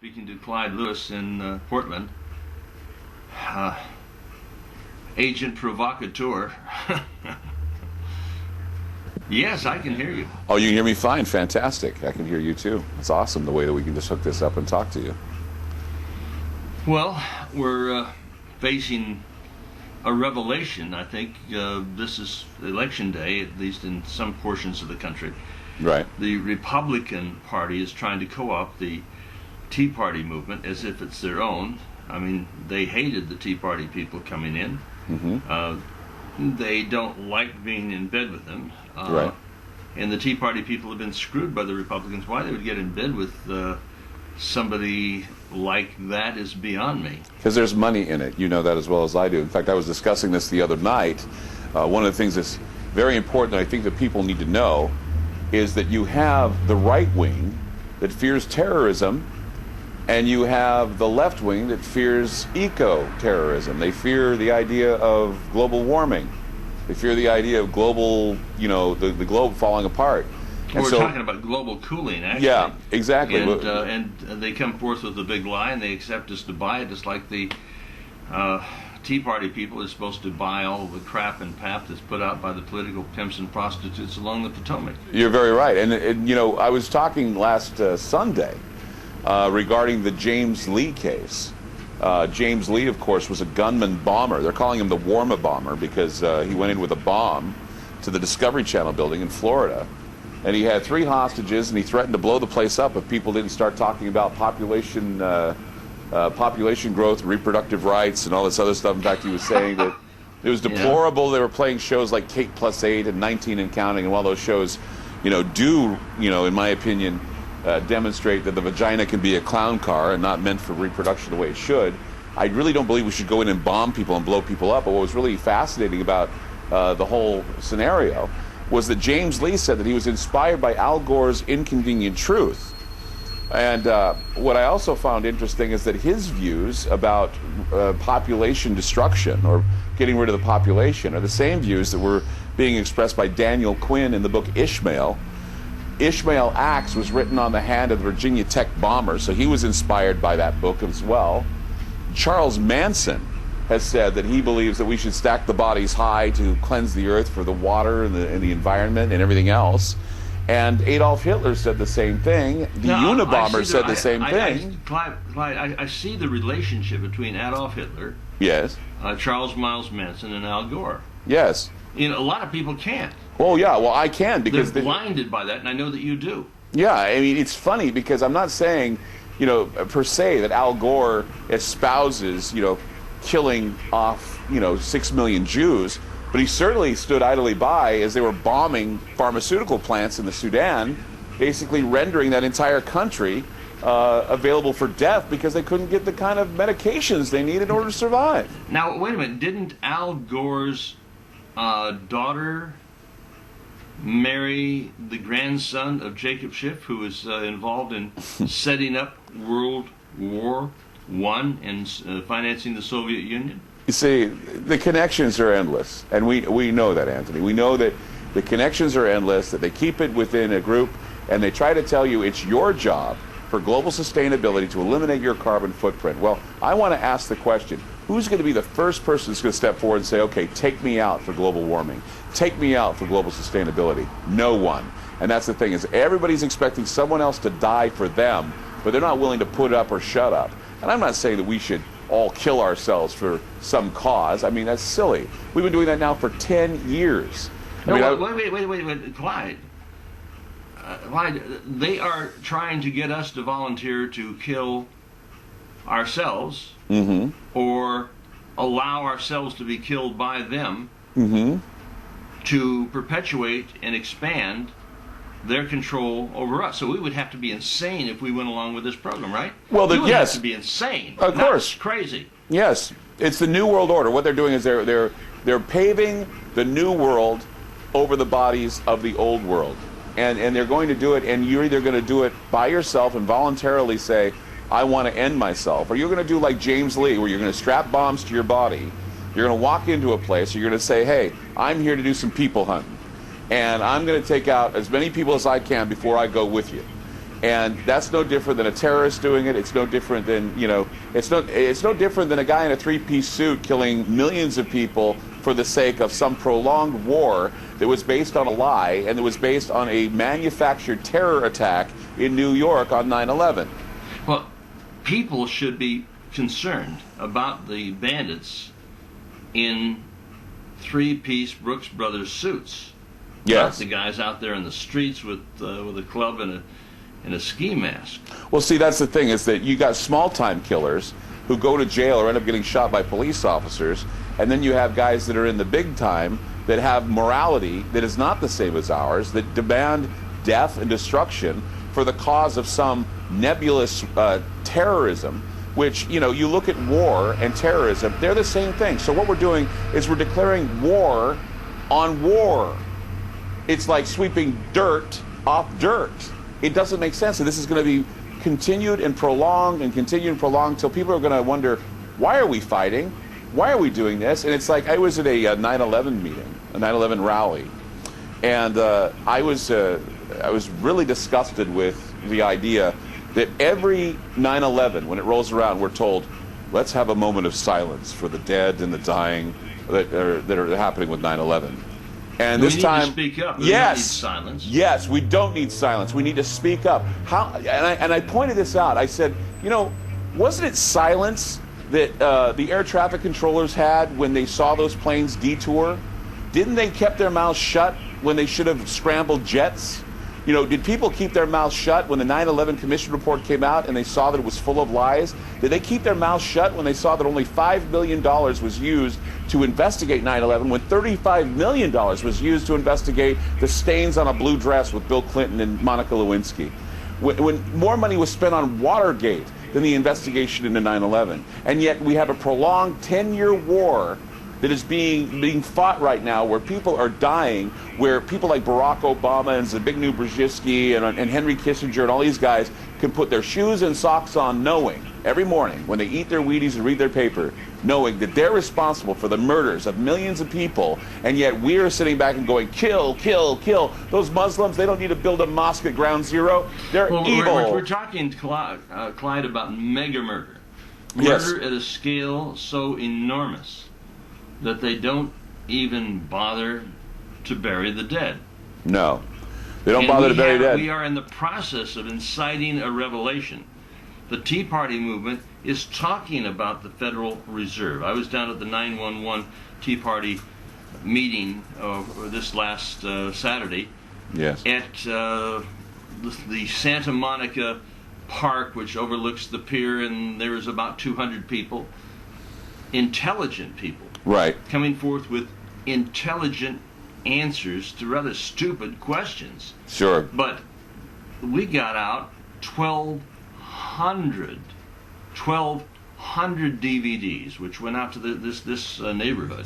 speaking to Clyde Lewis in Portland. Agent provocateur. Yes, I can hear you. Oh, you can hear me fine. Fantastic. I can hear you too. It's awesome the way that we can just hook this up and talk to you. Well, we're facing a revelation. I think this is election day, at least in some portions of the country. Right. The Republican Party is trying to co-opt the Tea Party movement as if it's their own. I mean, they hated the Tea Party people coming in. Mm-hmm. They don't like being in bed with them. Right. And the Tea Party people have been screwed by the Republicans. Why they would get in bed with somebody like that is beyond me. Because there's money in it. You know that as well as I do. In fact, I was discussing this the other night. One of the things that's very important that I think that people need to know is that you have the right wing that fears terrorism, and you have the left wing that fears eco-terrorism. They fear the idea of global warming. They fear the idea of global, the globe falling apart. We're talking about global cooling, actually. Yeah, exactly. And they come forth with a big lie, and they accept us to buy it, just like the Tea Party people are supposed to buy all of the crap and pap that's put out by the political pimps and prostitutes along the Potomac. You're very right. And I was talking last Sunday regarding the James Lee case. James Lee, of course, was a gunman bomber. They're calling him the Warma bomber because he went in with a bomb to the Discovery Channel building in Florida. And he had 3 hostages, and he threatened to blow the place up if people didn't start talking about population growth, reproductive rights, and all this other stuff. In fact, he was saying that it was deplorable. They were playing shows like Kate Plus 8 and 19 and Counting, and while those shows, in my opinion, demonstrate that the vagina can be a clown car and not meant for reproduction the way it should, I really don't believe we should go in and bomb people and blow people up. But what was really fascinating about the whole scenario was that James Lee said that he was inspired by Al Gore's Inconvenient Truth. And what I also found interesting is that his views about population destruction or getting rid of the population are the same views that were being expressed by Daniel Quinn in the book Ishmael. Ishmael Axe was written on the hand of the Virginia Tech bomber, so he was inspired by that book as well. Charles Manson has said that he believes that we should stack the bodies high to cleanse the earth for the water and the environment and everything else. And Adolf Hitler said the same thing. The Unabomber said the same thing. Clyde, I see the relationship between Adolf Hitler, yes, Charles Miles Manson, and Al Gore. Yes. A lot of people can't. Oh, yeah, well, I can because they're blinded by that, and I know that you do. Yeah, I mean, it's funny because I'm not saying, per se that Al Gore espouses, killing off, 6 million Jews, but he certainly stood idly by as they were bombing pharmaceutical plants in the Sudan, basically rendering that entire country available for death because they couldn't get the kind of medications they need in order to survive. Now, wait a minute. Didn't Al Gore's daughter marry the grandson of Jacob Schiff, who was involved in setting up World War I and financing the Soviet Union? You see, the connections are endless, and we know that, Anthony. We know that the connections are endless, that they keep it within a group, and they try to tell you it's your job for global sustainability to eliminate your carbon footprint. Well, I want to ask the question, who's going to be the first person that's going to step forward and say, okay, take me out for global warming, take me out for global sustainability? No one. And that's the thing, is everybody's expecting someone else to die for them, but they're not willing to put up or shut up. And I'm not saying that we should all kill ourselves for some cause. I mean, that's silly. We've been doing that now for 10 years. Wait, Clyde. Clyde, they are trying to get us to volunteer to kill ourselves or allow ourselves to be killed by them to perpetuate and expand their control over us. So we would have to be insane if we went along with this program, right? Well, we would yes, have to be insane. Of course, crazy. Yes, it's the New World Order. What they're doing is they're paving the new world over the bodies of the old world, and they're going to do it. And you're either going to do it by yourself and voluntarily say, I want to end myself, or you're going to do like James Lee, where you're going to strap bombs to your body. You're going to walk into a place. You're going to say, hey, I'm here to do some people hunting. And I'm going to take out as many people as I can before I go with you. And that's no different than a terrorist doing it. It's no different than, it's no different than a guy in a three-piece suit killing millions of people for the sake of some prolonged war that was based on a lie and that was based on a manufactured terror attack in New York on 9/11. Well, people should be concerned about the bandits in three-piece Brooks Brothers suits. Yes. Not the guys out there in the streets with a club and a ski mask. Well, see, that's the thing, is that you got small-time killers who go to jail or end up getting shot by police officers, and then you have guys that are in the big time that have morality that is not the same as ours, that demand death and destruction for the cause of some nebulous terrorism, which, you look at war and terrorism, they're the same thing. So what we're doing is we're declaring war on war. It's like sweeping dirt off dirt. It doesn't make sense, and this is going to be continued and prolonged until people are going to wonder, why are we fighting? Why are we doing this? And it's like, I was at a 9/11 meeting, a 9/11 rally, and I was really disgusted with the idea that every 9/11, when it rolls around, we're told, let's have a moment of silence for the dead and the dying that are happening with 9/11. And we this need time, to speak up. We yes, don't need silence. Yes, we don't need silence. We need to speak up. And I pointed this out. I said, wasn't it silence that the air traffic controllers had when they saw those planes detour? Didn't they keep their mouths shut when they should have scrambled jets? Did people keep their mouths shut when the 9/11 Commission report came out and they saw that it was full of lies? Did they keep their mouths shut when they saw that only $5 million was used to investigate 9/11 when $35 million was used to investigate the stains on a blue dress with Bill Clinton and Monica Lewinsky? When more money was spent on Watergate than the investigation into 9/11. And yet we have a prolonged 10-year war that is being fought right now, where people are dying, where people like Barack Obama and Zbigniew Brzezinski and Henry Kissinger and all these guys can put their shoes and socks on knowing, every morning when they eat their Wheaties and read their paper, knowing that they're responsible for the murders of millions of people, and yet we're sitting back and going, kill, kill, kill. Those Muslims, they don't need to build a mosque at Ground Zero. They're evil. We're talking, Clyde, about mega murder. Yes. Murder at a scale so enormous that they don't even bother to bury the dead. No. They don't bother to bury dead. We are in the process of inciting a revelation. The Tea Party movement is talking about the Federal Reserve. I was down at the 9/11 Tea Party meeting this last Saturday. Yes. At the Santa Monica Park, which overlooks the pier, and there is about 200 people, intelligent people, right, coming forth with intelligent answers to rather stupid questions. Sure. But we got out 1,200 DVDs, which went out to this neighborhood.